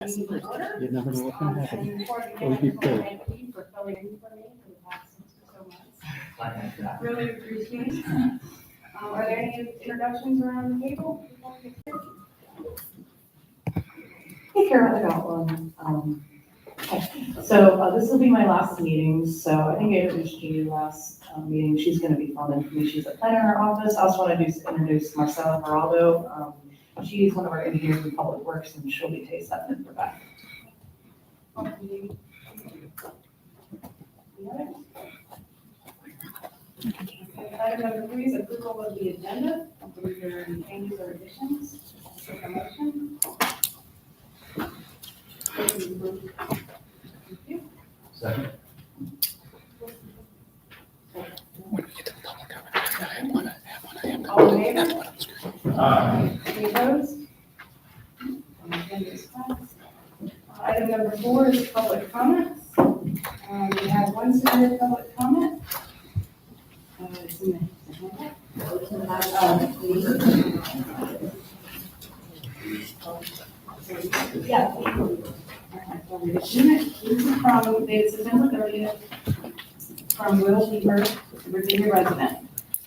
You never know what's going to happen. Or you thank you for filling in for me for the past 6 or so months. Really appreciate it. Are there any introductions around the table? Hey, Carol, I got one. So this will be my last meeting, so I think I introduced you last meeting. She's going to be filling in for me. She's a planner in our office. I also want to introduce Marcella Geraldo. She's one of our engineers in Public Works, and she'll be taking that in for back. Item number 3 is approval of the agenda. I believe there are any changes or additions. Take a motion. Thank you. Second. When we get to the public comment, I have one. All in favor? Aye. Any opposed? Agenda is passed. Item number 4 is public comments. We have one submitted public comment. It's in the yeah. This is from dated September 30th, from Will Beaver, Virginia resident.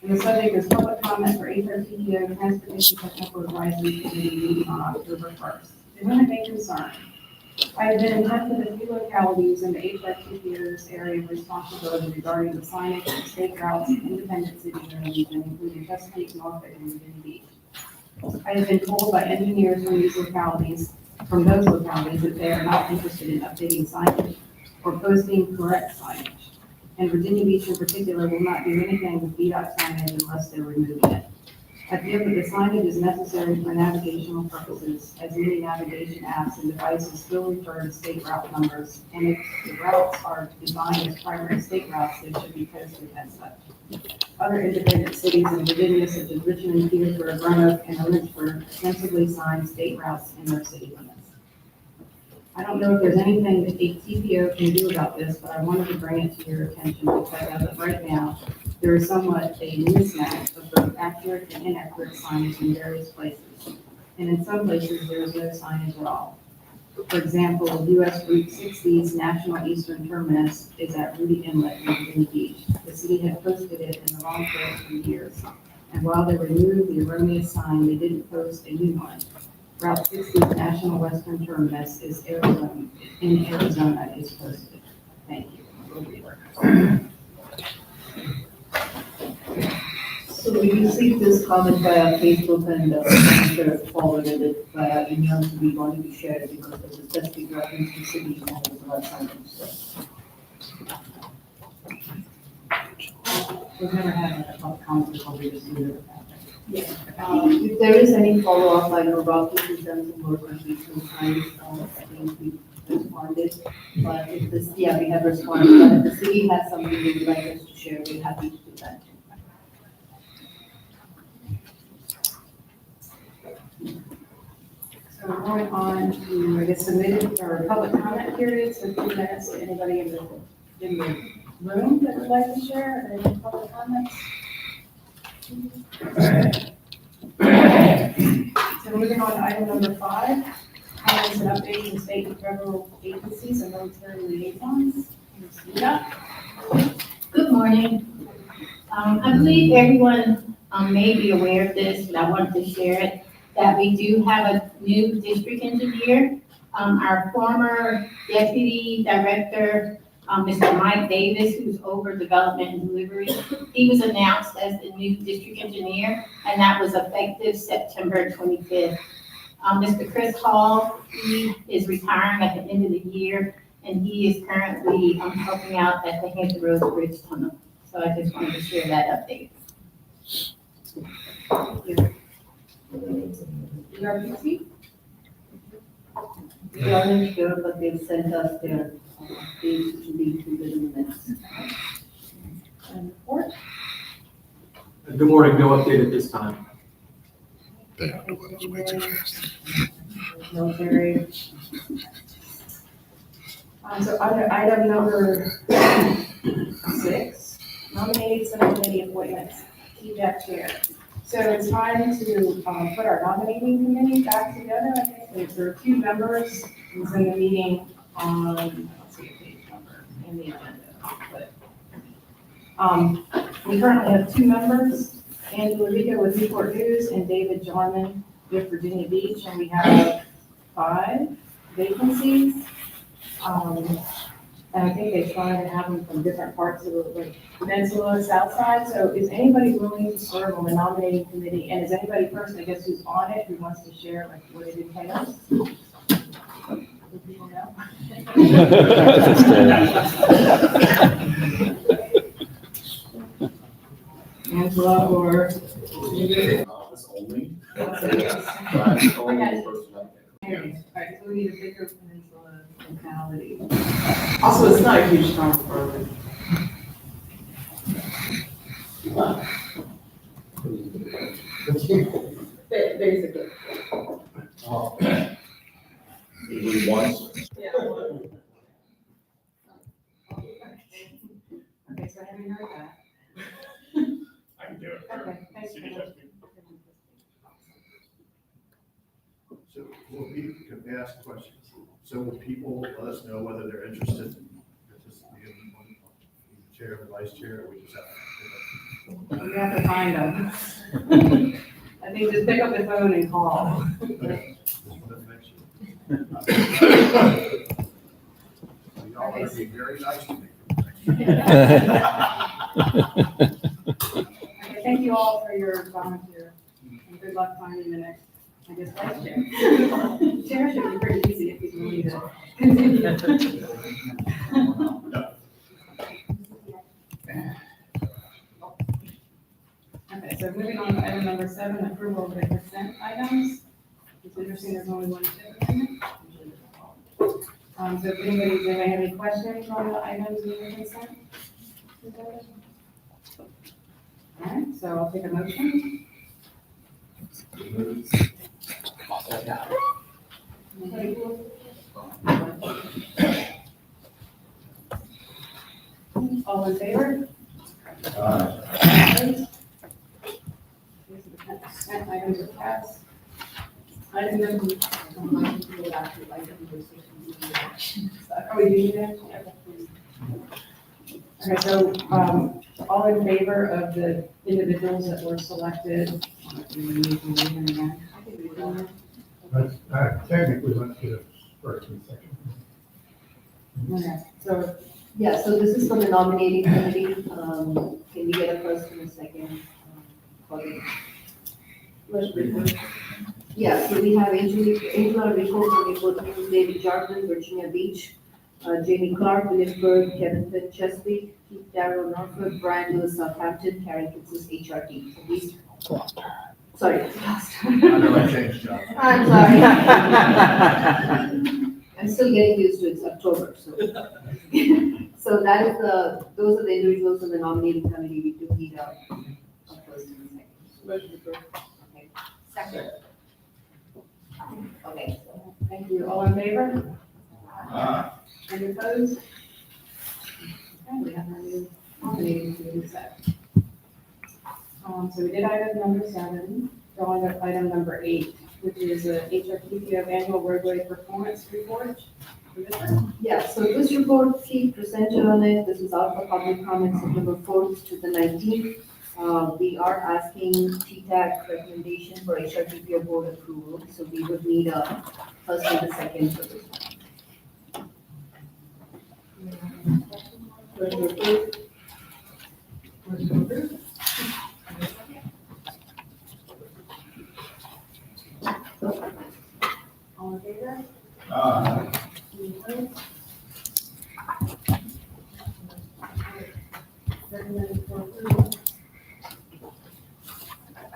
And the subject is public comment for HRTPO Transportation Technical Advisory Committee meeting on October 1st. The women may concern. I have been in touch with a few localities in the HRTPO's area of responsibility regarding the signage of state routes in independent cities in the region, including Chesapeake, Norfolk, and Virginia Beach. I have been told by engineers from those localities that they are not interested in updating signage or posting correct signage. And Virginia Beach in particular will not do anything with VDOT signage unless they're removing it. I feel that the signage is necessary for navigational purposes, as many navigation apps and devices still refer to state route numbers, and if the routes are designed as primary state routes, they should be posted as such. Other independent cities in Virginia, such as Richmond, Petersburg, Roanoke, and Lynchburg, extensively sign state routes in their city limits. I don't know if there's anything that a TPO can do about this, but I wanted to bring it to your attention because as of right now, there is somewhat a mismatch of both accurate and inaccurate signage in various places. And in some places, there is no signage at all. For example, US Route 60's National Eastern Terminus is at Rudy Inlet in Virginia Beach. The city had posted it in the wrong place for years. And while they removed the erroneous sign, they didn't post a new one. Route 60's National Western Terminus is Arizona is posted. Thank you. So we received this comment via Facebook and I'm sure forwarded it via email, so we wanted to share it because there's a specific reference to city and there's a lot of signage. We've never had a public comment before, we just do it. If there is any follow-up, I know Rocky has done some work on regional signs, I think we responded, but if this, we have responded, but if the city has something they would like us to share, we're happy to do that. So we're going on to, I guess, submitted or public comment periods for 2 minutes. So anybody in the room that would like to share any public comments? So moving on to item number 5, comments and updates from state and federal agencies and military liaisons. Good morning. I believe everyone may be aware of this, but I wanted to share it, that we do have a new district engineer. Our former deputy director, Mr. Mike Davis, who's over development and delivery, he was announced as the new district engineer, and that was effective September 25th. Mr. Chris Hall, he is retiring at the end of the year, and he is currently helping out at the Hampton Roads Bridge Tunnel. So I just wanted to share that update. ERPC? We aren't sure, but they've sent us their page to be included in the minutes. And report? Good morning, no update at this time. Way too fast. Military. So under item number 6, nominated subcommittee appointments, TTAC chair. So it's time to put our nominating committee back together. I think there are 2 members who's in the meeting on, I don't see a page number in the agenda. But we currently have 2 members, Angela Rico with Newport News and David Jarman with Virginia Beach, and we have 5 vacancies. And I think they try to have them from different parts of the peninsula, south side. So is anybody willing to serve on the nominating committee? And is anybody person, I guess, who's on it, who wants to share like what it entails? Do people know? Angela or? Office only. Okay. All right, so we need a bigger peninsula mentality. Also, it's not a huge town program. Basically. Usually once. Yeah. Okay, so have you heard that? I can do it. Okay, thanks. City Chesapeake. So will people, can ask questions? So will people let us know whether they're interested in participating on the chair or vice chair, or we just have to? You have to find them. I think just pick up the phone and call. Y'all better be very nice to me. Okay, thank you all for your volunteer, and good luck finding the next, I guess, vice chair. Chair should be pretty easy if you need to continue. Okay, so moving on to item number 7, approval of the consent items. It's interesting, there's only 1 tip amendment. So if anybody, does anybody have any questions on the items in the consent? All right, so I'll take a motion. All in favor? Opposed? Consent items are passed. Item number, are we doing that? Okay, so, all in favor of the individuals that were selected? Technically, let's get a first and second. Okay, so, Yeah, so this is for the nominating committee. Can we get a first and a second? For the Yeah, so we have Angela Rico from Newport News, David Jarman, Virginia Beach, Jamie Clark, Williamsburg, Kevin Finn, Chesapeake, Keith Darrow, Norfolk, Brian Lewis, Southampton, Karen Kitz's HRT. So these, sorry, I know I changed jobs. I'm sorry. I'm still getting used to it, it's October, so. So that is those are the individuals in the nominating committee, we do need a first and a second. Okay. Second. Okay. thank you. All in favor? Any opposed? Okay, we have our new nominating committee set. So we did item number 7, go on to item number 8, which is a HRTPO annual roadway performance report. Yeah, so this report, Keith presented on it, this is out for public comment September 4th to the 19th. We are asking TTAC recommendation for HRTPO board approval, so we would need a first and a second for this one. All in favor? Any opposed? Recommended for approval.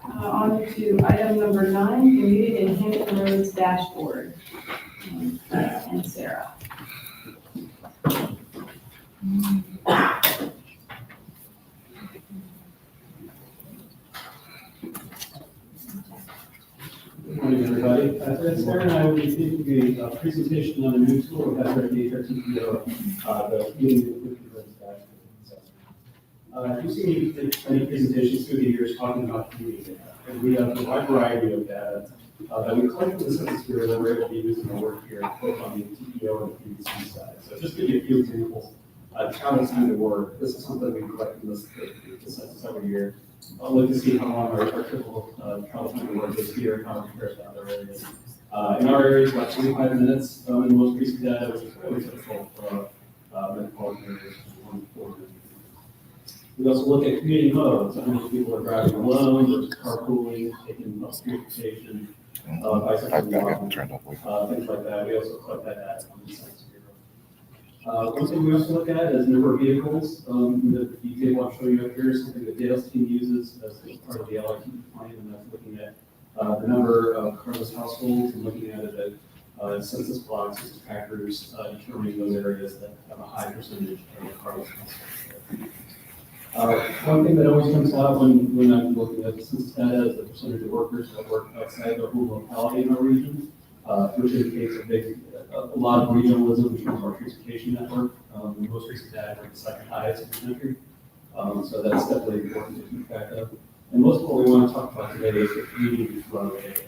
On to item number 9, community and Hampton Roads dashboard. And Sarah. Good morning, everybody. As Sarah and I will be taking a presentation on the new tool that's our HRTPO, the community with the roads dashboard. You've seen me take many presentations through the years talking about community data. And we have a wide variety of data that we collect from the Census Bureau that we're able to use in our work here, both on the TTAC and the PVC side. So just to give you a few examples, travel time to work. This is something we collect from the census every year. I'll look to see how long our typical travel time to work is here and how it compares to other areas. In our areas, about 25 minutes. In the most recent data, which is fairly typical for metropolitan areas, 1 minute. We also look at commuting modes. How many people are driving alone versus carpooling, taking public transportation, bicycling, walking, things like that. We also collect that data from the Census Bureau. One thing we also look at is number of vehicles. The table I'll show you up here is something that Dale's team uses as part of the LRT plan, and that's looking at the number of carless households and looking at it at census blocks, census trackers, determining those areas that have a high percentage of carless households. One thing that always comes out when I'm looking at the census data is the percentage of workers that work outside their home locality in our region, which indicates a lot of regionalism in terms of our transportation network. The most recent data are the second highest in the country, so that's definitely important to keep track of. And most of what we want to talk about today is the community flow data.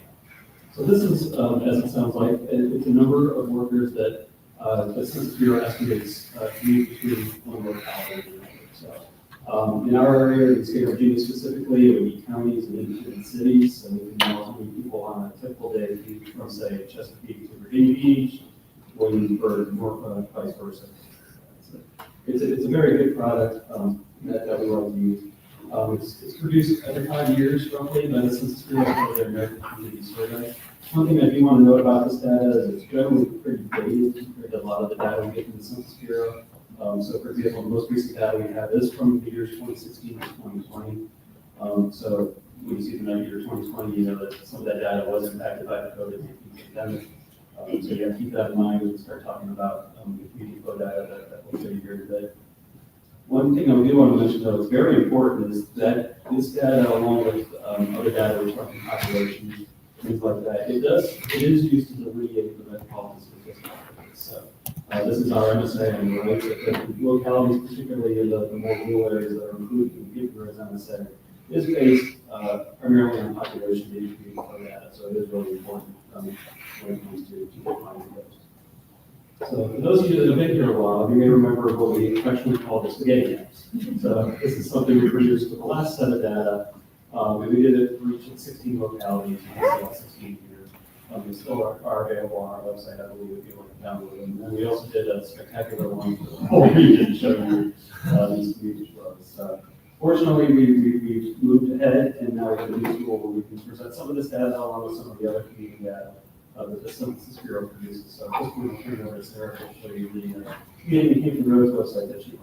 So this is, as it sounds like, it's a number of workers that the Census Bureau estimates commute between one locality and another. So in our area, in the state of Virginia specifically, it would be counties and independent cities. So we can know how many people on a typical day commute from, say, Chesapeake to Virginia Beach, Williamsburg, Norfolk, vice versa. So it's a very good product that we like to use. It's produced every 5 years roughly by the Census Bureau for their American Community Survey. One thing I do want to note about this data is it's generally pretty dated compared to a lot of the data we get from the Census Bureau. So for example, the most recent data we have is from the years 2016 to 2020. So when you see the year 2020, you know that some of that data was impacted by the COVID-19 pandemic. So you have to keep that in mind when we start talking about the community flow data that we'll show you here today. One thing I do want to mention, though, is very important, is that this data, along with other data, we're talking population, things like that, it is used to delineate the metropolitan statistics. So this is our MSA, and we're looking at the localities, particularly in the more rural areas that are included in the Givers MSA, is based primarily on population data, so it is really important when it comes to defining those. So for those of you that have been here a while, you may remember what we actually call the spaghetti maps. So this is something we produced for the last set of data, and we did it for each of 16 localities. You can see all 16 here. They still are available on our website, I believe, if you want to download them. And then we also did a spectacular one for the whole region showing you these community flows. Fortunately, we moved ahead, and now we have a new tool where we can present some of this data along with some of the other community data that the Census Bureau produces. So just going to turn it over to Sarah to show you the Community Hampton Roads website that she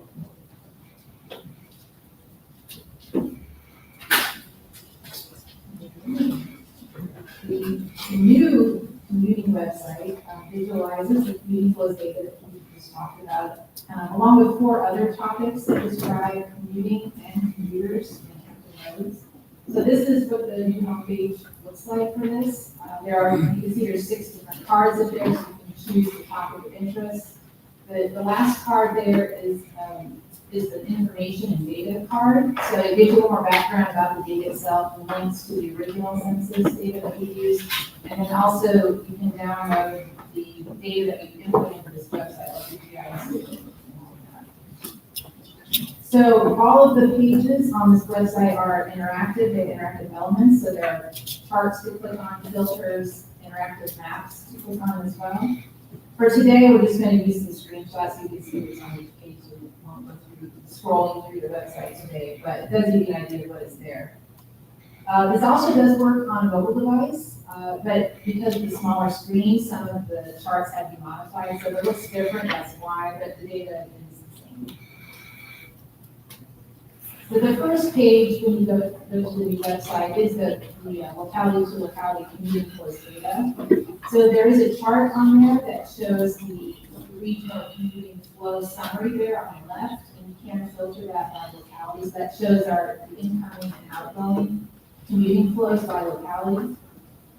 The new commuting website visualizes the commuting flows data that we just talked about, along with 4 other topics that describe commuting and commuters in Hampton Roads. So this is what the new homepage looks like for this. You can see there's 6 different cards up there, so you can choose the topic of interest. The last card there is an information and data card. So it gives you a little more background about the data itself and links to the original census data that we used. And then also you can download the data that we input into this website, like the GIS. So all of the pages on this website are interactive. They have interactive elements. So there are charts to click on, filters, interactive maps to click on as well. For today, we're just going to use some screenshots so you can see what's on each page. So we won't go through scrolling through the website today, but it does give you an idea of what is there. This also does work on a mobile device, but because of the smaller screen, some of the charts have been modified, so it looks different, that's why, but the data is the same. So the first page when you go to the website is the locality to locality commuting flows data. So there is a chart on there that shows the regional commuting flow summary there on the left, and you can filter that by localities. That shows our incoming and outgoing commuting flows by locality.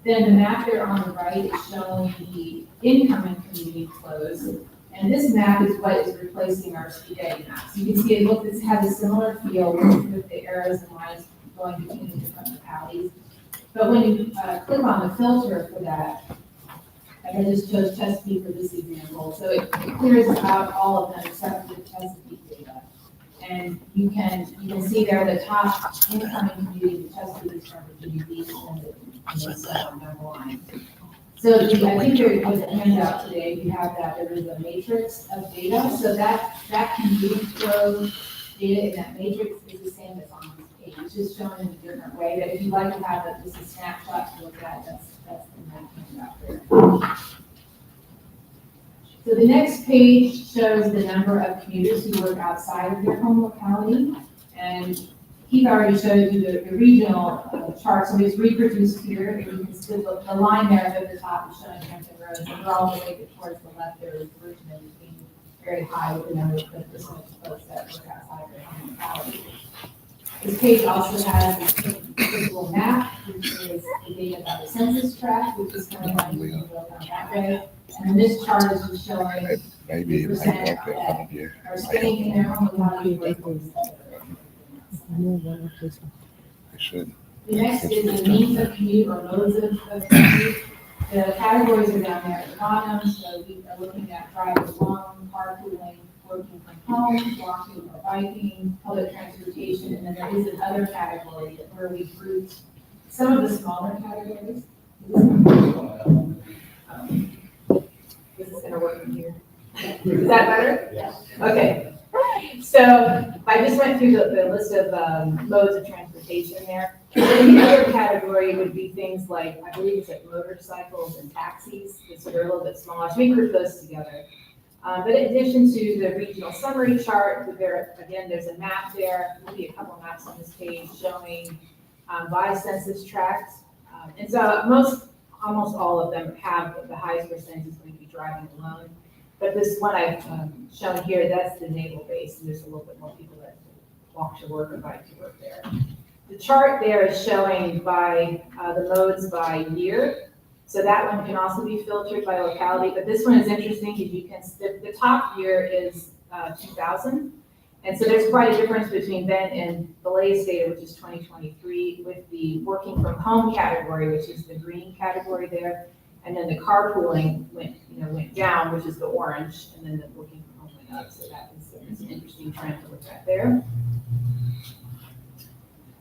Then the map there on the right is showing the incoming commuting flows. And this map is what is replacing our spaghetti map. So you can see it has a similar feel with the arrows and lines going between the different localities. But when you click on the filter for that, like I just chose Chesapeake for this example, so it clears out all of them except for the Chesapeake data. And you can see there the top incoming community, the Chesapeake is from the GDP, and it's number line. So I think there was a handout today, you have that, there is a matrix of data, so that community flow data in that matrix is the same as on this page. It's just shown in a different way, but if you'd like to have just a snapshot to look at, that's the map handout there. So the next page shows the number of commuters who work outside of their home locality. And Keith already showed you the regional chart, so it's reproduced here. And you can see the line there at the top is showing Hampton Roads, and we're all the way towards the left there is Richmond being very high with the number of percentage of folks that work outside of their home locality. This page also has a visual map, which is the data about the census tract, which is kind of like you can go down that way. And then this chart is just showing Maybe the it might percent help that that one year. are staying in their home locality. It should. The next is the means of commute or modes of commute. The categories are down there at the bottom, so we are looking at driving alone, carpooling, working from home, walking or biking, public transportation, and then there is another category where we grouped some of the smaller categories. This is gonna work in here. Is that better? Yeah. Okay. So I just went through the list of modes of transportation there. And the other category would be things like, I believe it's like motorcycles and taxis, so they're a little bit smaller. So we group those together. But in addition to the regional summary chart, there's a map there, maybe a couple maps on this page showing by census tract. And so almost all of them have the highest percentage is going to be driving alone. But this one I've shown here, that's the naval base, and there's a little bit more people that walk to work or bike to work there. The chart there is showing by the modes by year. So that one can also be filtered by locality, but this one is interesting because you can, the top year is 2000. And so there's quite a difference between then and the latest data, which is 2023, with the working from home category, which is the green category there. And then the carpooling went down, which is the orange, and then the working from home went up. So that is an interesting trend to look at there.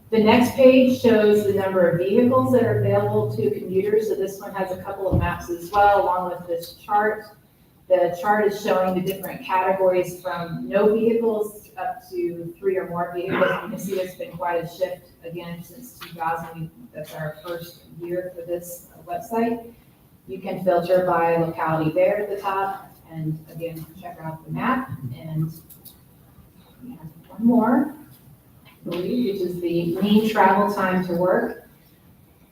The next page shows the number of vehicles that are available to commuters. So this one has a couple of maps as well, along with this chart. The chart is showing the different categories from no vehicles up to 3 or more vehicles. You can see there's been quite a shift again since 2000. That's our first year for this website. You can filter by locality there at the top, and again, check out the map. And we have one more, I believe, which is the mean travel time to work,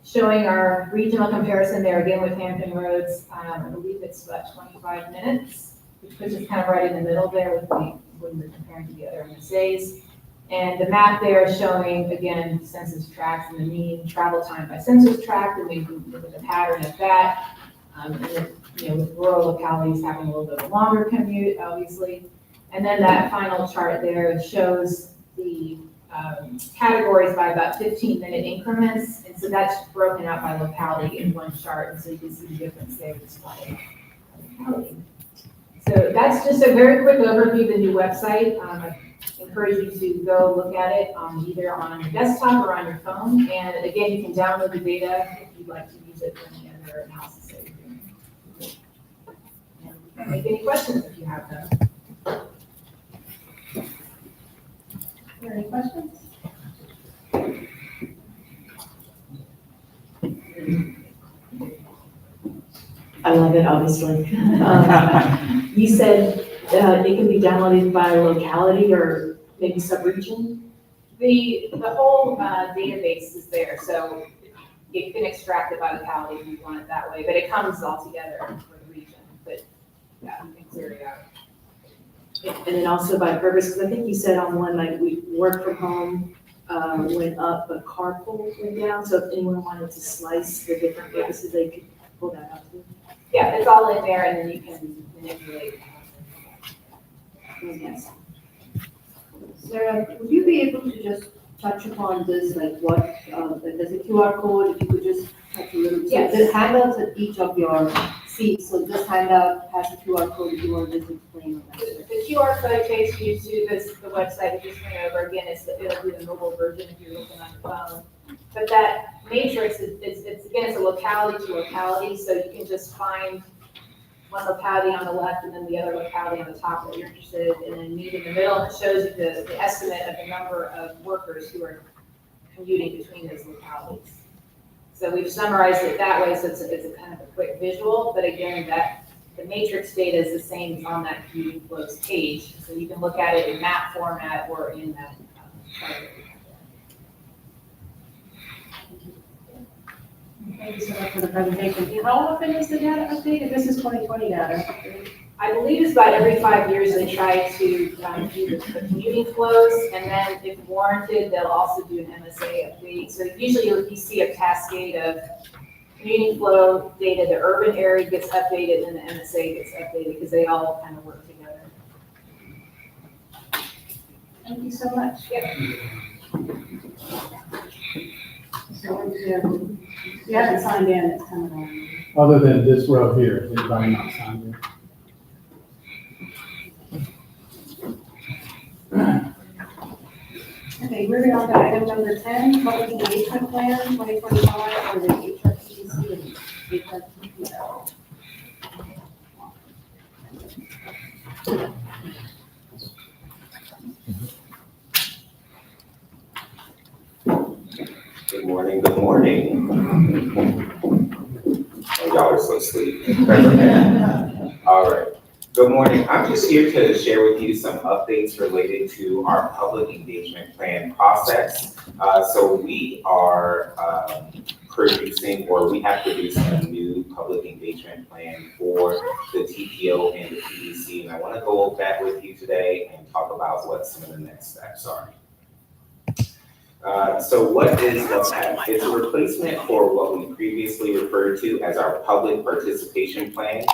showing our regional comparison there again with Hampton Roads. I believe it's about 25 minutes, which puts us kind of right in the middle there when we're comparing to the other MSAs. And the map there is showing, again, census tracts and the mean travel time by census tract, and we look at the pattern of that. And then, with rural localities having a little bit of a longer commute, obviously. And then that final chart there shows the categories by about 15-minute increments. And so that's broken out by locality in one chart. And so you can see the difference there just by locality. So that's just a very quick overview of the new website. I encourage you to go look at it either on your desktop or on your phone. And again, you can download the data if you'd like to use it for any other analysis that you're doing. And make any questions if you have them. Are there any questions? I love it, obviously. You said it can be downloaded by locality or maybe sub-region? The whole database is there, so you can extract it by locality if you want it that way, but it comes all together for the region, but yeah, you can clear it out. And then also by purpose, because I think you said on one, like we work from home went up, but carpool went down. So if anyone wanted to slice the different purposes, they could pull that up too. Yeah, it's all in there, and then you can manipulate Yes. Sarah, would you be able to just touch upon this, like what, there's a QR code, if you could just touch a little bit? Yes. The handouts at each of your seats, so this handout has a QR code, if you want to just explain on that. The QR code takes you to the website we just went over. Again, it'll be the mobile version if you're looking on the phone. But that matrix it's again, it's a locality to locality, so you can just find one locality on the left and then the other locality on the top that you're interested in, and then meet in the middle, and it shows you the estimate of the number of workers who are commuting between those localities. So we've summarized it that way, so it's a kind of a quick visual, but again, the matrix data is the same as on that commuting flows page, so you can look at it in map format or in that chart that we have there. Thank you so much for the presentation. How often is the data updated? This is 2020 data. I believe it's about every 5 years they try to do the commuting flows, and then if warranted, they'll also do an MSA update. So usually you see a cascade of commuting flow data, the urban area gets updated and the MSA gets updated because they all kind of work together. Thank you so much. Yep. So if you haven't signed in, it's coming on. Other than this row here, is anybody not signed in? Okay, moving on to item number 10, public engagement plan 2025 for the HRTPC and HRTPO. Good morning, good morning. Oh, y'all are so sweet. All right, good morning. I'm just here to share with you some updates related to our public engagement plan process. So we are producing, or we have produced a new public engagement plan for the TPO and the PDC. And I want to go over that with you today and talk about what some of the next steps are. So what is LPAP? It's a replacement for what we previously referred to as our public participation plan.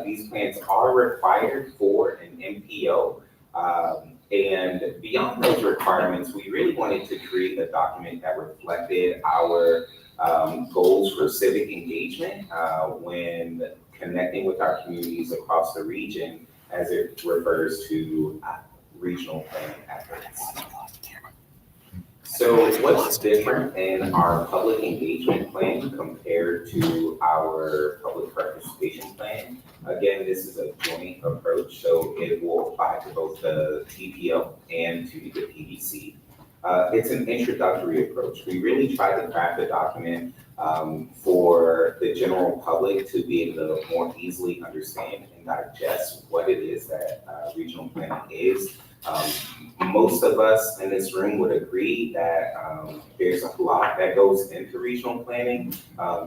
These plans are required for an MPO. And beyond those requirements, we really wanted to create a document that reflected our goals for civic engagement when connecting with our communities across the region as it refers to regional planning efforts. So what's different in our public engagement plan compared to our public participation plan? Again, this is a joint approach, so it will apply to both the TPO and to the PDC. It's an introductory approach. We really try to craft a document for the general public to be able to more easily understand and digest what it is that regional planning is. Most of us in this room would agree that there's a lot that goes into regional planning.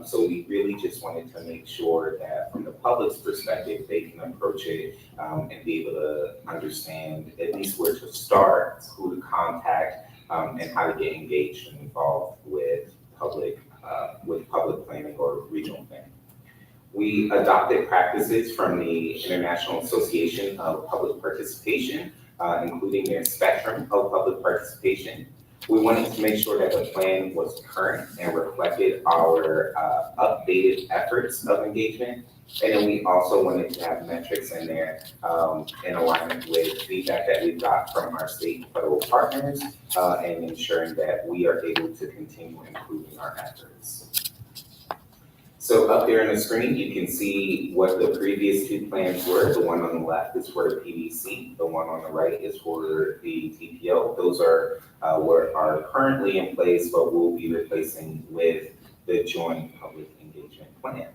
So we really just wanted to make sure that from the public's perspective, they can approach it and be able to understand at least where to start, who to contact, and how to get engaged and involved with public planning or regional planning. We adopted practices from the International Association of Public Participation, including their spectrum of public participation. We wanted to make sure that the plan was current and reflected our updated efforts of engagement. And then we also wanted to have metrics in there in alignment with feedback that we've got from our state and federal partners and ensuring that we are able to continue improving our efforts. So up there on the screen, you can see what the previous two plans were. The one on the left is for the PDC. The one on the right is for the TPO. Those are what are currently in place, but we'll be replacing with the joint public engagement plan.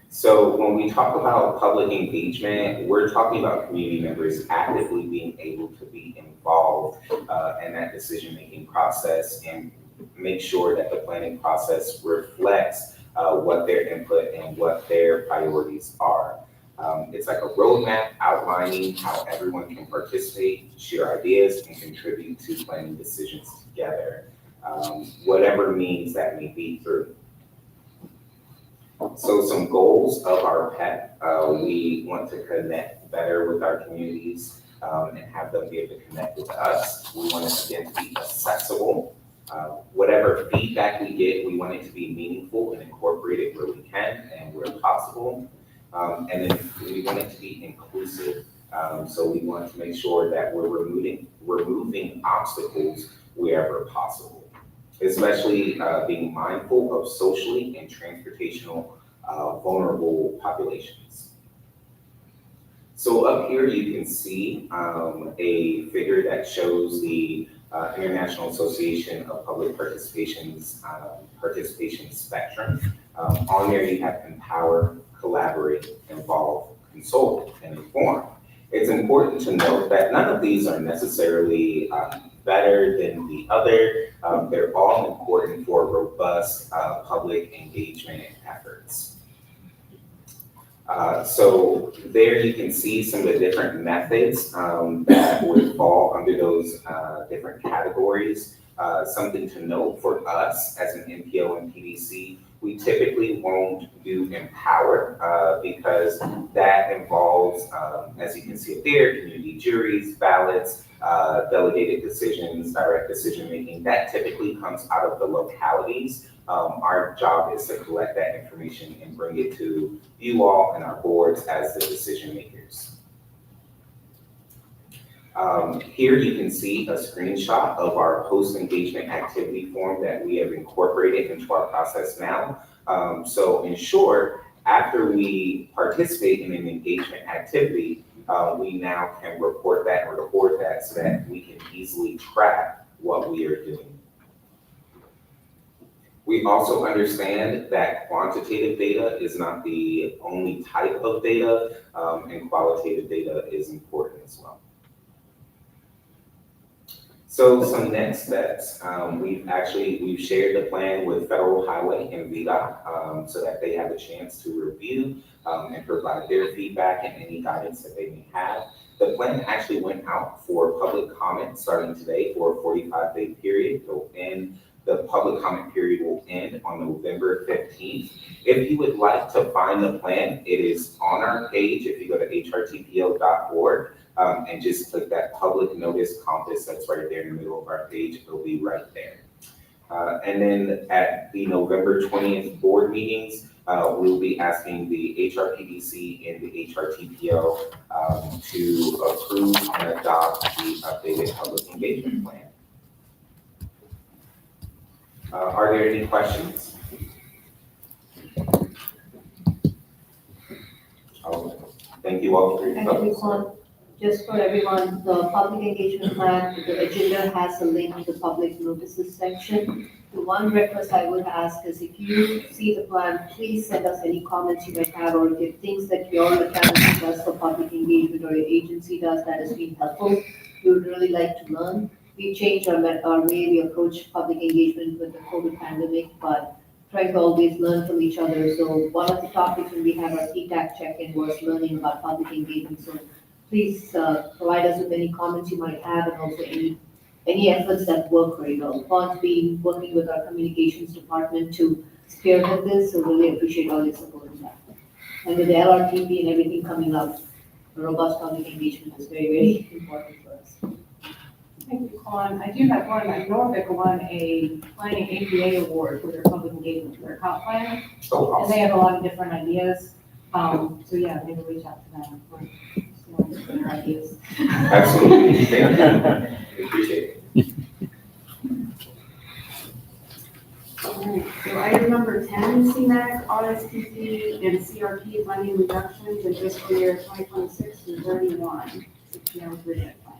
So when we talk about public engagement, we're talking about community members actively being able to be involved in that decision-making process and make sure that the planning process reflects what their input and what their priorities are. It's like a roadmap outlining how everyone can participate, share ideas, and contribute to planning decisions together, whatever means that may be through. So some goals of our PEP, we want to connect better with our communities and have them be able to connect with us. We want it again to be accessible. Whatever feedback we get, we want it to be meaningful and incorporated where we can and where possible. And then we want it to be inclusive. So we want to make sure that we're removing obstacles wherever possible, especially being mindful of socially and transportational vulnerable populations. So up here you can see a figure that shows the International Association of Public Participation's participation spectrum. On there you have empower, collaborate, involve, consult, and inform. It's important to note that none of these are necessarily better than the other. They're all important for robust public engagement efforts. So there you can see some of the different methods that would fall under those different categories. Something to note for us as an NPO and PDC, we typically won't do empower because that involves, as you can see up there, community juries, ballots, delegated decisions, direct decision making. That typically comes out of the localities. Our job is to collect that information and bring it to you all and our boards as the decision makers. Here you can see a screenshot of our post-engagement activity form that we have incorporated into our process now. So in short, after we participate in an engagement activity, we now can report that and record that so that we can easily track what we are doing. We also understand that quantitative data is not the only type of data, and qualitative data is important as well. So some next steps, we've shared the plan with Federal Highway and VDOT so that they have a chance to review and provide their feedback and any guidance that they may have. The plan actually went out for public comment starting today for a 45-day period. The public comment period will end on November 15th. If you would like to find the plan, it is on our page. If you go to hrtpo.org and just click that public notice compass that's right there in the middle of our page, it'll be right there. And then at the November 20th board meetings, we'll be asking the HRPDC and the HRTPO to approve and adopt the updated public engagement plan. Are there any questions? Thank you all for your Thank you, just for everyone, the public engagement plan, the agenda has a link to the public notices section. The one request I would ask is if you see the plan, please send us any comments you might have, or if you have things that your locality does for public engagement or your agency does that has been helpful, you would really like to learn. We changed our way we approach public engagement with the COVID pandemic, but trying to always learn from each other. So one of the topics when we have our TTAC check-in was learning about public engagement. So please provide us with any comments you might have and also any efforts that work very well. Paul's been working with our communications department to spearhead this, so really appreciate all your support in that. And with the LRTP and everything coming up, robust public engagement is very, very important for us. Thank you, Colin. I do have one, Norfolk won a planning APA award for their public engagement for their comp plan. Oh, And they have a lot of different ideas. So yeah, maybe reach out to them for their ideas. Absolutely. Thank you. We appreciate it. All right, so item number 10, CMAQ, RSTP, and CRP funding reductions in fiscal year 2026 to 31. 6-year improvement plan.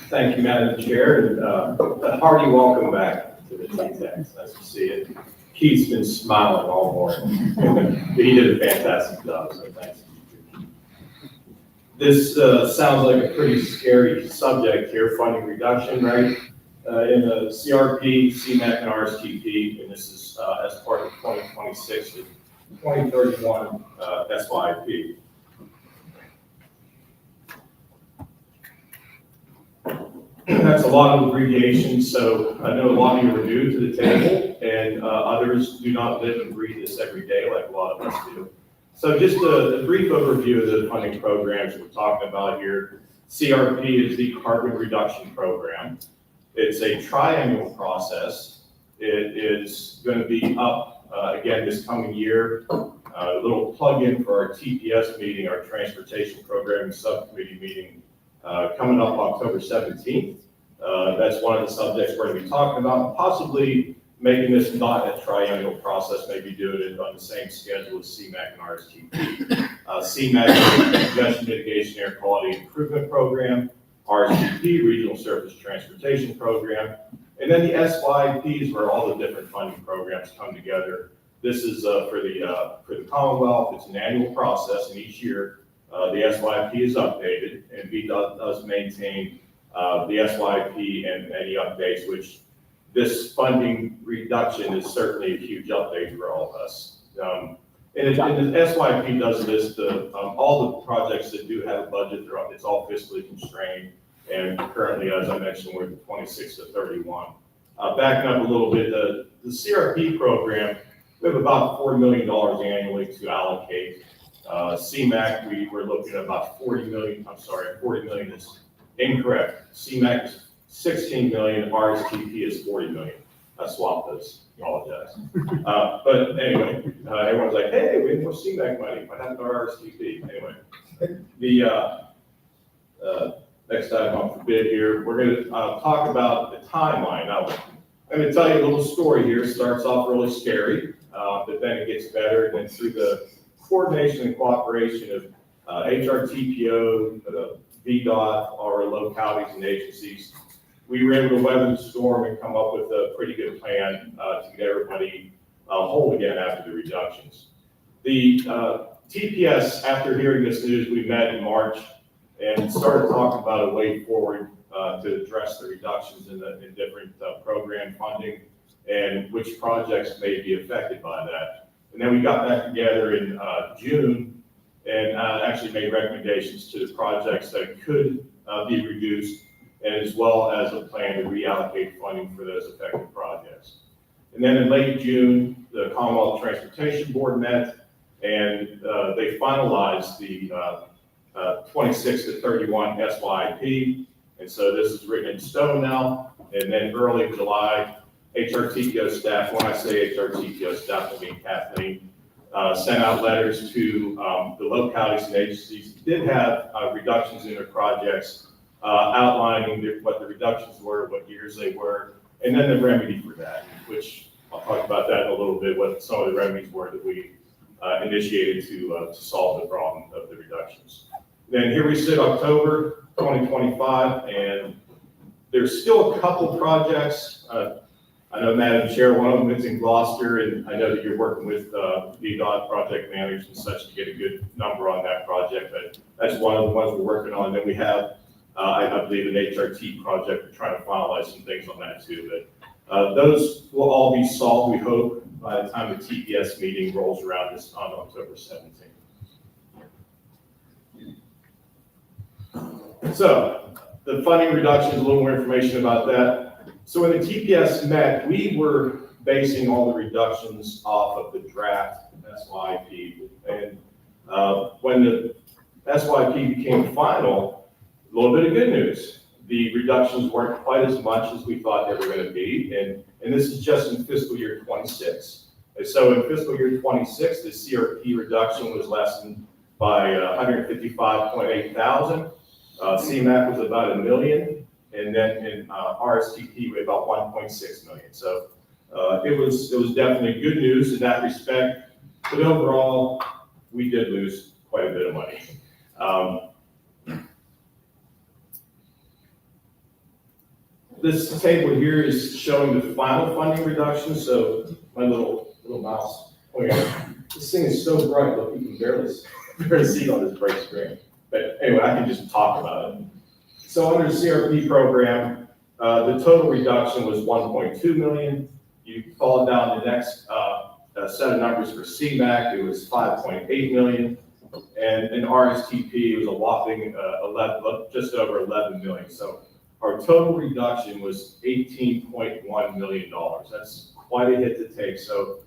Thank you, Madam Chair, and a hearty welcome back to the TTAC. It's nice to see it. Keith's been smiling all morning, but he did a fantastic job, so thanks. This sounds like a pretty scary subject here, funding reduction, right? In the CRP, CMAQ, and RSTP, and this is as part of 2026 to 2031 SYP. That's a lot of abbreviation, so I know a lot of you are new to the table, and others do not live and breathe this every day like a lot of us do. So just a brief overview of the funding programs we're talking about here. CRP is the Carbon Reduction Program. It's a triannual process. It is going to be up again this coming year. A little plug-in for our TPS meeting, our Transportation Programming Subcommittee meeting, coming up October 17th. That's one of the subjects we're going to be talking about, possibly making this not a triennial process, maybe doing it on the same schedule as CMAQ and RSTP. CMAQ is the Congestion Mitigation Air Quality Improvement Program, RSTP, Regional Surface Transportation Program, and then the SYP is where all the different funding programs come together. This is for the Commonwealth. It's an annual process, and each year the SYP is updated, and VDOT does maintain the SYP and any updates, which this funding reduction is certainly a huge update for all of us. And the SYP does list all the projects that do have a budget. It's all fiscally constrained, and currently, as I mentioned, we're at 26 to 31. Backing up a little bit, the CRP program, we have about $4 million annually to allocate. CMAQ, we're looking at about 40 million. I'm sorry, 40 million is incorrect. CMAQ is 16 million, RSTP is 40 million. I swapped those, apologize. But anyway, everyone's like, hey, we have more CMAQ money. What happened to our RSTP? Anyway, the next item up for bid here, we're going to talk about the timeline. Now, I'm going to tell you a little story here. It starts off really scary, but then it gets better. And then through the coordination and cooperation of HRTPO, VDOT, our localities and agencies, we were able to weather the storm and come up with a pretty good plan to get everybody whole again after the reductions. The TPS, after hearing this news, we met in March and started talking about a way forward to address the reductions in different program funding and which projects may be affected by that. And then we got back together in June and actually made recommendations to the projects that could be reduced, and as well as a plan to reallocate funding for those affected projects. And then in late June, the Commonwealth Transportation Board met, and they finalized the 26 to 31 SYP. And so this is written in stone now. And then early July, HRTPO staff, when I say HRTPO staff, I mean Kathleen, sent out letters to the localities and agencies that did have reductions in their projects, outlining what the reductions were, what years they were, and then the remedy for that, which I'll talk about that in a little bit, what some of the remedies were that we initiated to solve the problem of the reductions. Then here we sit, October 2025, and there's still a couple projects. I know, Madam Chair, one of them is in Gloucester, and I know that you're working with VDOT project managers and such to get a good number on that project, but that's one of the ones we're working on. Then we have, I believe, an HRT project. We're trying to finalize some things on that too, but those will all be solved, we hope, by the time the TPS meeting rolls around this on October 17th. So the funding reduction, a little more information about that. So when the TPS met, we were basing all the reductions off of the draft SYP. And when the SYP became final, a little bit of good news. The reductions weren't quite as much as we thought they were going to be. And this is just in fiscal year 26. And so in fiscal year 26, the CRP reduction was lessened by 155.8 thousand. CMAQ was about $1 million, and then in RSTP we had about 1.6 million. So it was definitely good news in that respect, but overall we did lose quite a bit of money. This table here is showing the final funding reduction. So my little mouse, oh yeah, this thing is so bright, look, you can barely see it on this bright screen. But anyway, I can just talk about it. So under the CRP program, the total reduction was 1.2 million. You fall down the next set of numbers for CMAQ, it was 5.8 million. And in RSTP, it was a whopping just over 11 million. So our total reduction was $18.1 million. That's quite a hit to take. So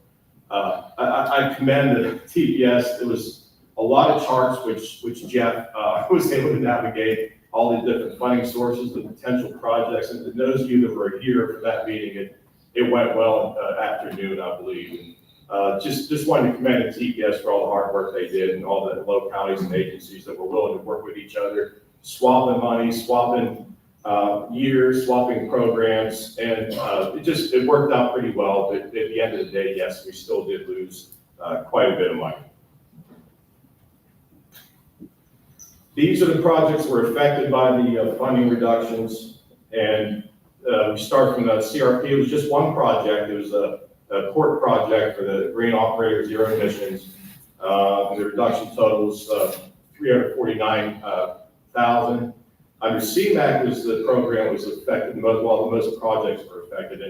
I commend the TPS. It was a lot of charts, which Jeff was able to navigate all the different funding sources, the potential projects. And those of you that were here for that meeting, it went well afternoon, I believe. And just wanted to commend the TPS for all the hard work they did and all the localities and agencies that were willing to work with each other, swapping money, swapping years, swapping programs, and it worked out pretty well. But at the end of the day, yes, we still did lose quite a bit of money. These are the projects that were affected by the funding reductions, and we start from the CRP. It was just one project. It was a port project for the Green Operator Zero Emissions. And the reduction totals $349,000. Under CMAQ was the program that was affected most, while the most projects were affected.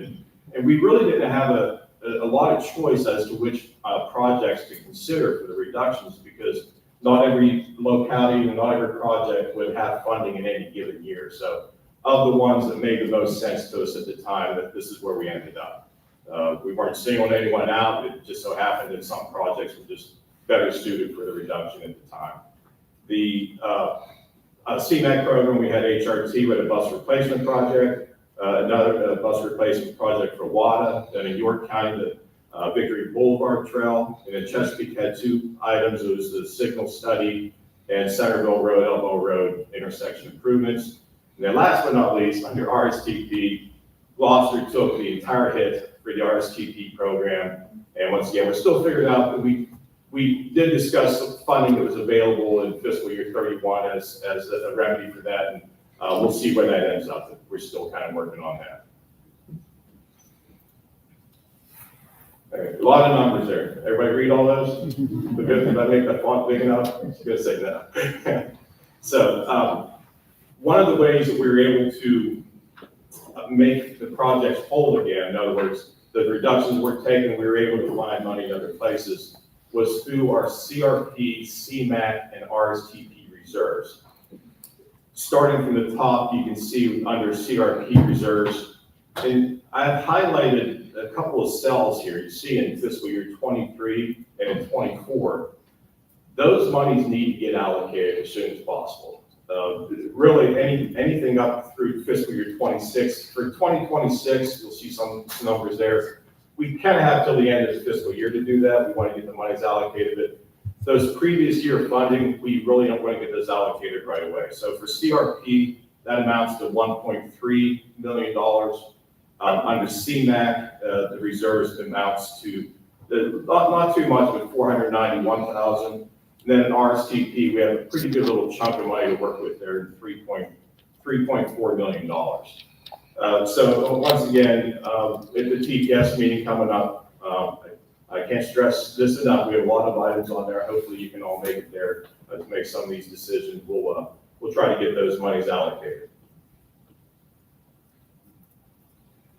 And we really didn't have a lot of choice as to which projects to consider for the reductions, because not every locality and not every project would have funding in any given year. So of the ones that made the most sense to us at the time, that this is where we ended up. We weren't singling anyone out. It just so happened that some projects were just better suited for the reduction at the time. The CMAQ program, we had HRT, we had a bus replacement project, another bus replacement project for WADA, then in York County, the Victory Boulevard Trail, and then Chesapeake had two items. It was the signal study and Centerville Road, Elbow Road intersection improvements. And then last but not least, under RSTP, Gloucester took the entire hit for the RSTP program. And once again, we're still figuring out that we did discuss some funding that was available in fiscal year 31 as a remedy for that. And we'll see where that ends up. We're still kind of working on that. Okay, a lot of numbers there. Everybody read all those? Did I make that font big enough? I was going to say no. So one of the ways that we were able to make the projects whole again, in other words, the reductions were taken, we were able to find money in other places, was through our CRP, CMAQ, and RSTP reserves. Starting from the top, you can see under CRP reserves, and I've highlighted a couple of cells here. You see in fiscal year 23 and in 24, those monies need to get allocated as soon as possible. Really, anything up through fiscal year 26. For 2026, you'll see some numbers there. We kind of have till the end of the fiscal year to do that. We want to get the monies allocated. But those previous year funding, we really don't want to get those allocated right away. So for CRP, that amounts to $1.3 million. Under CMAQ, the reserves amounts to not too much, but $491,000. Then in RSTP, we have a pretty good little chunk of money to work with there, $3.4 million. So once again, at the TPS meeting coming up, I can't stress this enough. We have a lot of items on there. Hopefully you can all make it there to make some of these decisions. We'll try to get those monies allocated.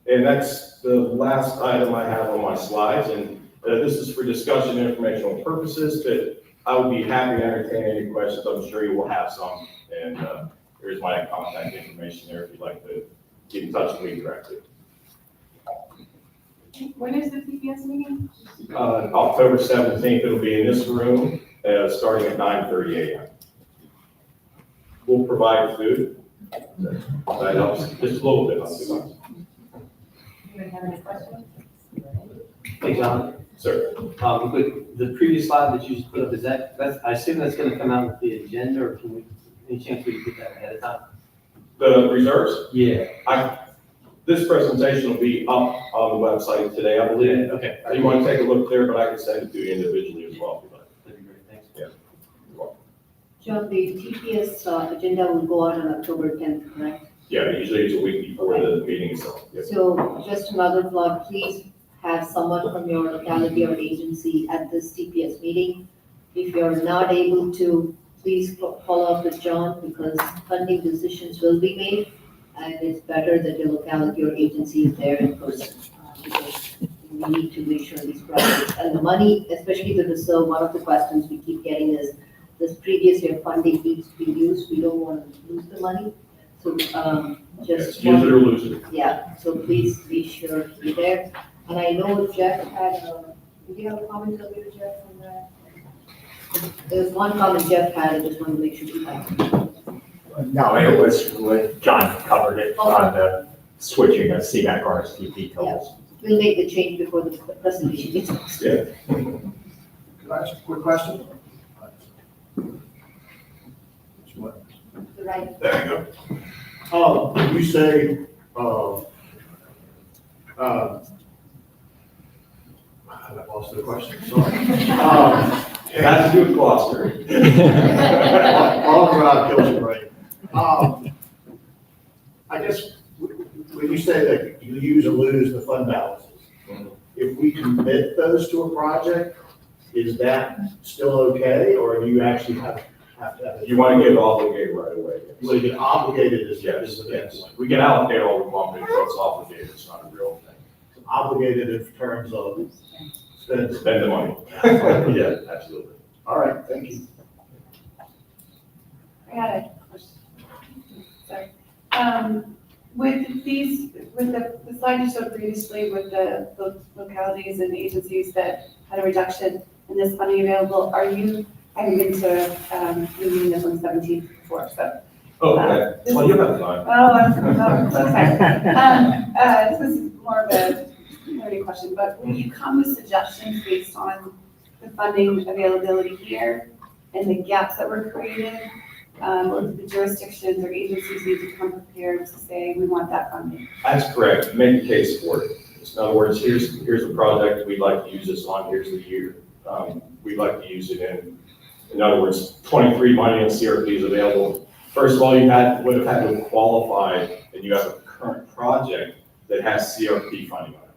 And that's the last item I have on my slides. And this is for discussion and informational purposes, but I would be happy to entertain any questions. I'm sure you will have some. And there's my contact information there if you'd like to get in touch with me directly. When is the TPS meeting? October 17th, it'll be in this room, starting at 9:30 a.m. We'll provide food. That helps just a little bit. Not too much. Do you have any questions? Hey, John. Sir. Quick, the previous slide that you just put up, I assume that's going to come out with the agenda, or any chance we can put that ahead of time? The reserves? Yeah. This presentation will be up on the website today, I believe. Okay. You want to take a look there, but I can send it to you individually as well if you like. That'd be great, thanks. Yeah. John, the TPS agenda will go out on October 10th, correct? Yeah, usually it's a week before the meeting itself. Yep. So just another plug, please have someone from your locality or agency at this TPS meeting. If you're not able to, please follow up with John, because funding decisions will be made, and it's better that your locality or agency is there in person, because we need to make sure these projects, and the money, especially the reserve, one of the questions we keep getting is, this previous year funding needs to be used, we don't want to lose the money. So, It's just. use it or lose it. Yeah, so please be sure to be there. And I know Jeff had did you have a comment earlier, Jeff, on that? There's one comment Jeff had, I just want to make sure you have. No, it was, John covered it on the switching of CMAC RSTP totals. We'll make the change before the presentation gets lost. Yeah. Can I ask a quick question? Which one? Right. There you go. You say, I lost the question, sorry. That's a good glossary. All around kills your brain. I guess, when you say that you use or lose the fund balances, if we commit those to a project, is that still okay, or do you actually have to have? You want to get obligated right away. You want to get obligated is Yes, the yes. next. We can allocate all we want, but it's obligated, it's not a real thing. Obligated in terms of spend. Spend the money. Yeah, absolutely. All right, thank you. I had a question. Sorry. With these, with the slide you showed previously with the localities and agencies that had a reduction in this funding available, I haven't been to, the meeting that's on the 17th before, so. Okay, well, you have fun. Oh, I'm so excited. This is more of a clarity question, but will you come with suggestions based on the funding availability here and the gaps that were created? Or the jurisdictions or agencies need to come prepared to say, we want that funding? That's correct, make a case for it. In other words, here's a project we'd like to use this on, here's the year. We'd like to use it in other words, 23 money in CRP is available. First of all, you would have had to qualify, and you have a current project that has CRP funding on it.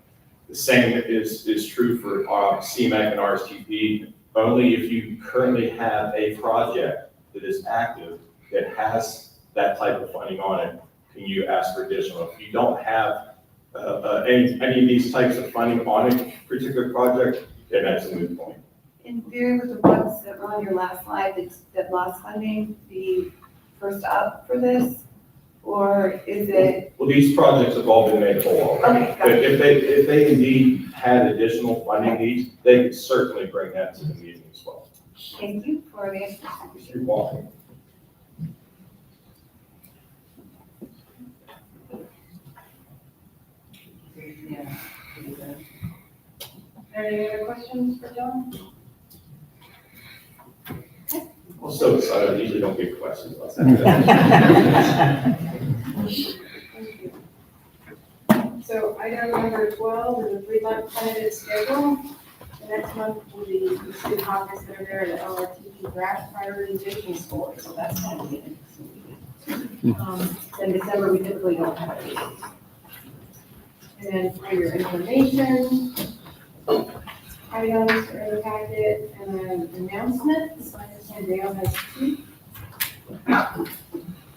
The same is true for CMAC and RSTP. Only if you currently have a project that is active, that has that type of funding on it, can you ask for additional? If you don't have any of these types of funding on a particular project, then that's a moot point. In theory, with the ones that were on your last slide, that lost funding, be first up for this? Or is it? Well, these projects have all been made whole. Okay, got it. If they indeed had additional funding needs, they could certainly bring that to the meeting as well. Thank you for the answer. You're welcome. Are there any other questions for John? I'm so excited, I usually don't get questions about that. So item number 12 is a 3-month tentative schedule. The next month will be the student conference that are there, the LRTP draft prioritization score, so that's going to be it. In December, we typically don't have it. And then for your information, items are in the packet, and then announcements. I understand Dale has 2.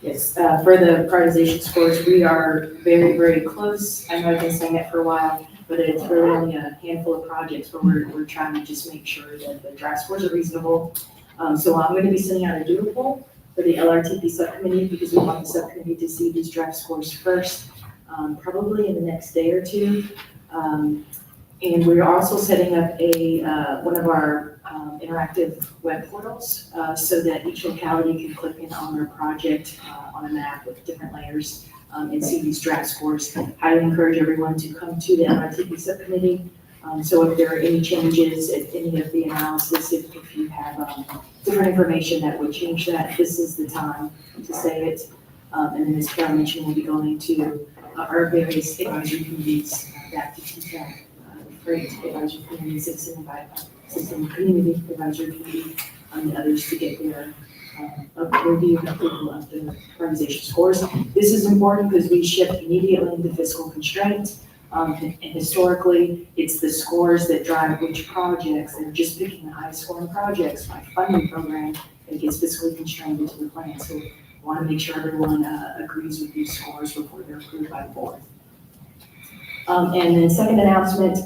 Yes, for the prioritization scores, we are very, very close. I know I've been saying that for a while, but it's really only a handful of projects where we're trying to just make sure that the draft scores are reasonable. So I'm going to be sending out a doodle poll for the LRTP subcommittee because we want the subcommittee to see these draft scores first, probably in the next day or two. And we're also setting up one of our interactive web portals so that each locality can click in on their project on a map with different layers and see these draft scores. Highly encourage everyone to come to the LRTP subcommittee. So if there are any changes, if any of the analysis, if you have different information that would change that, this is the time to say it. And then as Carol mentioned, we'll be going to our various advisory committees back to TTAC. Great advisory committee, Citizen Community Advisory Committee, and others to get their review and approval of the prioritization scores. This is important because we shift immediately into fiscal constraints. And historically, it's the scores that drive which projects. They're just picking the highest scoring projects by funding program that gets fiscally constrained into the plan. So we want to make sure everyone agrees with these scores before they're approved by the board. And then second announcement,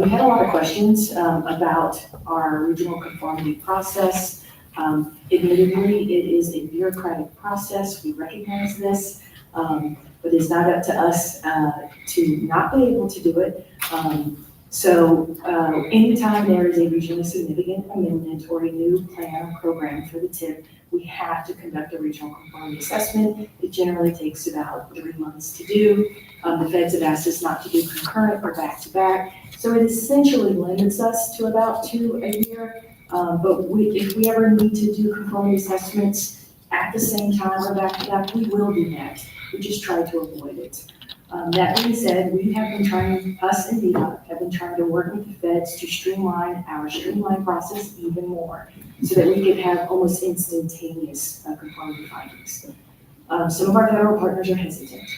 we had a lot of questions about our regional conformity process. Admittedly, it is a bureaucratic process. We recognize this. But it's not up to us to not be able to do it. So anytime there is a regionally significant amendment or a new plan or program for the TIP, we have to conduct a regional conformity assessment. It generally takes about 3 months to do. The feds have asked us not to do concurrent or back-to-back. So it essentially limits us to about 2 a year. But if we ever need to do conformity assessments at the same time or back-to-back, we will do that. We just try to avoid it. That being said, we have been trying, us and VDOT have been trying to work with the feds to streamline our streamline process even more so that we could have almost instantaneous conformity findings. Some of our federal partners are hesitant.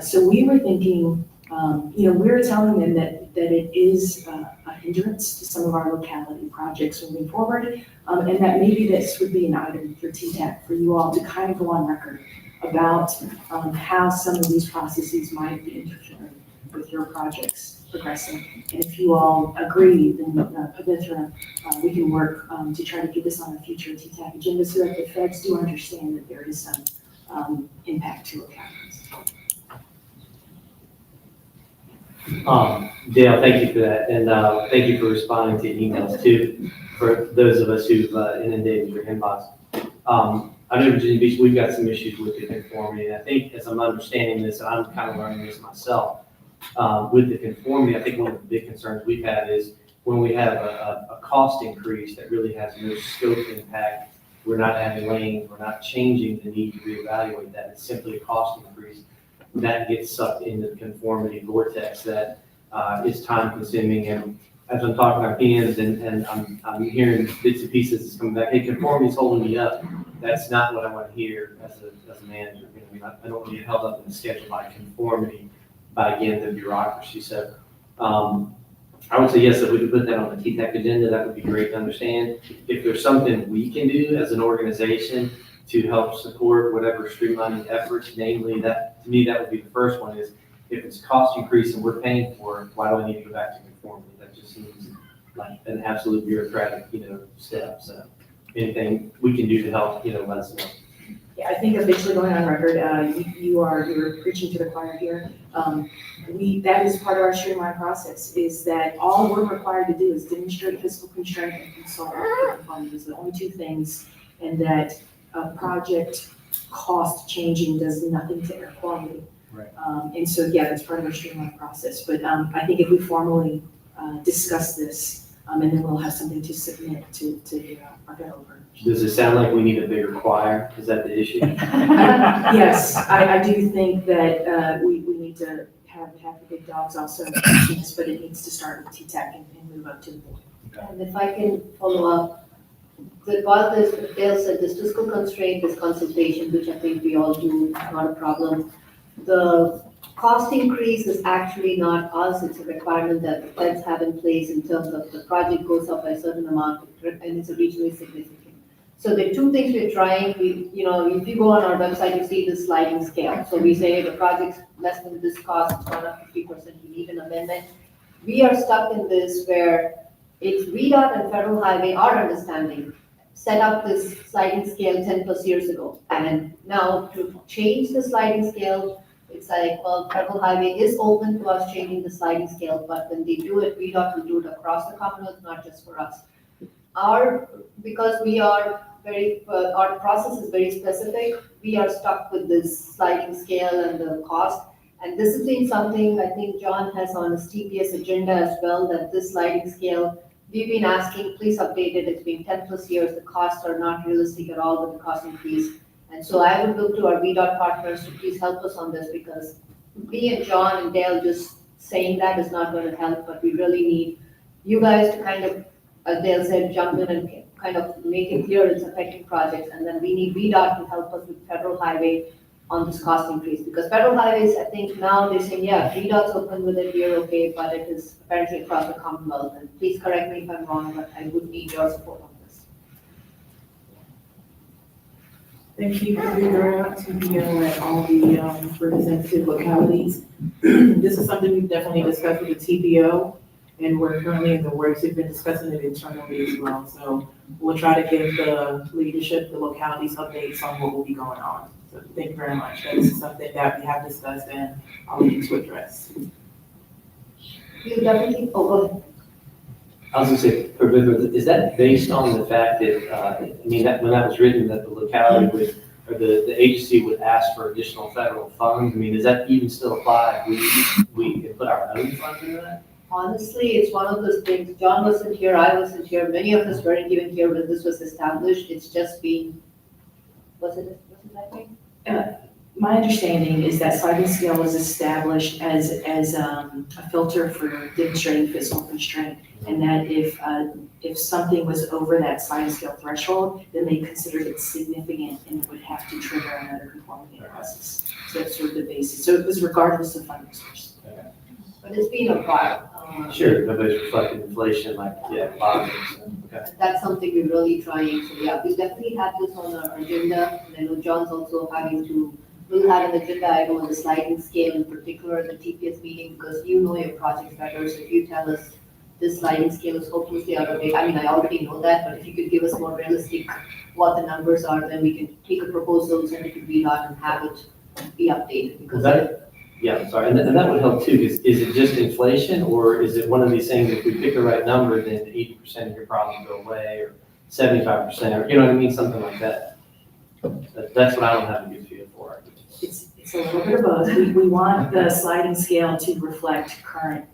So we were thinking, we're telling them that it is a hindrance to some of our locality projects moving forward, and that maybe this would be an item for TTAC for you all to kind of go on record about how some of these processes might be interfering with your projects progressing. And if you all agree, then Pavitra, we can work to try to get this on a future TTAC agenda so that the feds do understand that there is some impact to localities. Dale, thank you for that, and thank you for responding to emails too, for those of us who've inundated your inbox. I know Virginia Beach, we've got some issues with the conformity, and I think as I'm understanding this, and I'm kind of learning this myself, with the conformity, I think one of the big concerns we've had is when we have a cost increase that really has no scope impact, we're not adding lanes, we're not changing the need to reevaluate that, it's simply a cost increase. That gets sucked into the conformity vortex that is time consuming. And as I'm talking to our PMs and I'm hearing bits and pieces that's coming back, hey, conformity is holding me up. That's not what I want to hear as a manager. I don't want to get held up in the schedule by conformity, by again, the bureaucracy. So I would say yes, if we could put that on the TTAC agenda, that would be great to understand. If there's something we can do as an organization to help support whatever streamlining efforts, namely that, to me, that would be the first one is if it's cost increase and we're paying for it, why do I need to go back to conformity? That just seems like an absolute bureaucratic, step. So anything we can do to help, let us know. Yeah, I think officially going on record, you're preaching to the choir here. That is part of our streamline process, is that all we're required to do is demonstrate fiscal constraint and consult with the fund. Those are the only 2 things, and that project cost changing does nothing to air quality. Right. And so, yeah, that's part of our streamline process. But I think if we formally discuss this, and then we'll have something to submit to our federal partners. Does it sound like we need a bigger choir? Is that the issue? Yes, I do think that we need to have the big dogs also, but it needs to start with TTAC and move up to the board. And if I can follow up, while Dale said this fiscal constraint, this consultation, which I think we all do, not a problem. The cost increase is actually not us, it's a requirement that the feds have in place in terms of the project goes up by a certain amount and it's regionally significant. So the 2 things we're trying, if you go on our website, you see the sliding scale. So we say the project's less than this cost, it's gone up 50%, we need an amendment. We are stuck in this where it's VDOT and Federal Highway, our understanding, set up this sliding scale 10 plus years ago. And now to change the sliding scale, it's like, well, Federal Highway is open to us changing the sliding scale, but when they do it, VDOT will do it across the Commonwealth, not just for us. Because we are our process is very specific, we are stuck with this sliding scale and the cost. And this has been something I think John has on his TPS agenda as well, that this sliding scale, we've been asking, please update it. It's been 10 plus years. The costs are not realistic at all with the cost increase. And so I would look to our VDOT partners to please help us on this, because me and John and Dale just saying that is not going to help, but we really need you guys to kind of, as Dale said, jump in and kind of make it clear it's affecting projects. And then we need VDOT to help us with Federal Highway on this cost increase, because Federal Highways, I think now they're saying, yeah, VDOT's open with it, we're okay, but it is apparently across the Commonwealth. And please correct me if I'm wrong, but I would need your support on this. Thank you for figuring out TPO and all the representative localities. This is something we've definitely discussed with the TPO, and we're currently in the works. We've been discussing it internally as well. So we'll try to give the leadership, the localities updates on what will be going on. So thank you very much. That is something that we have discussed and are looking to address. You definitely, oh, go ahead. I was gonna say, is that based on the fact that, I mean, that when that was written, that the locality would, or the agency would ask for additional federal funds? I mean, does that even still apply if we can put our own funds into that? Honestly, it's one of those things, John wasn't here, I wasn't here, many of us weren't even here when this was established, it's just been, was it that way? My understanding is that sliding scale was established as a filter for demonstrating fiscal constraint. And that if something was over that sliding scale threshold, then they considered it significant and would have to trigger another conformity analysis. So that's sort of the basis. So it was regardless of funding source. But it's been a while. Sure, nobody's reflecting inflation like, yeah, bottom, okay. That's something we're really trying, so yeah, we definitely have this on our agenda, and I know John's also we'll have an agenda item on the sliding scale, in particular, the TPS meeting, because you know your project better, so if you tell us this sliding scale is hopelessly out of date, I mean, I already know that, but if you could give us more realistic what the numbers are, then we can take a proposal, send it to VDOT and have it be updated, because Yeah, sorry, and that would help too, is it just inflation, or is it one of these things, if we pick the right number, then 80% of your problems go away, or 75%, or, you know what I mean, something like that? That's what I don't have a good feel for. It's a little bit of both. We want the sliding scale to reflect current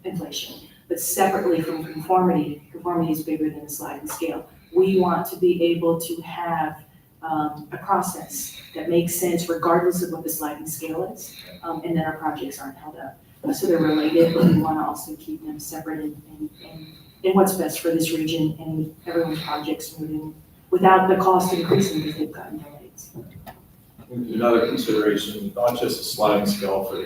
inflation, but separately from conformity is bigger than the sliding scale. We want to be able to have a process that makes sense regardless of what the sliding scale is, and then our projects aren't held up. So they're related, but we want to also keep them separate and what's best for this region and everyone's projects moving without the cost increasing because they've gotten delays. Another consideration, not just the sliding scale for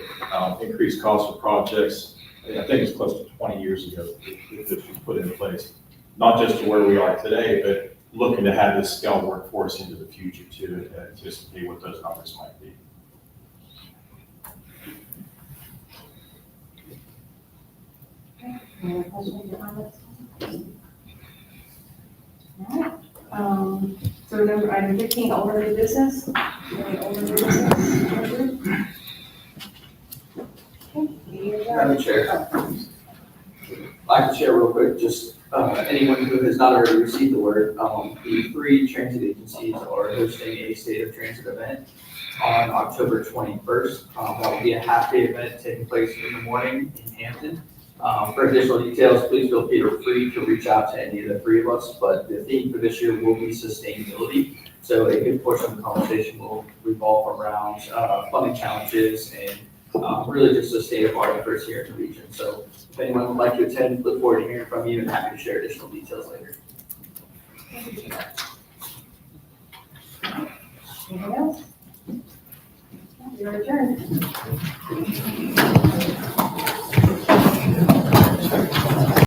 increased cost of projects. I think it's close to 20 years ago that this was put in place, not just to where we are today, but looking to have this skilled workforce into the future too, to anticipate what those numbers might be. Any other questions or comments? All right. So number item 15, older new business. Any older new business? Madam Chair, I can share real quick, just anyone who has not already received the word, the 3 transit agencies are hosting a State of Transit event on October 21st. That will be a half-day event taking place in the morning in Hampton. For additional details, please feel free to reach out to any of the 3 of us, but the theme for this year will be sustainability. So a good portion of the conversation will revolve around funding challenges and really just the state of our efforts here in the region. So if anyone would like to attend, look forward to hearing from you and happy to share additional details later. Anything else? You're adjourned.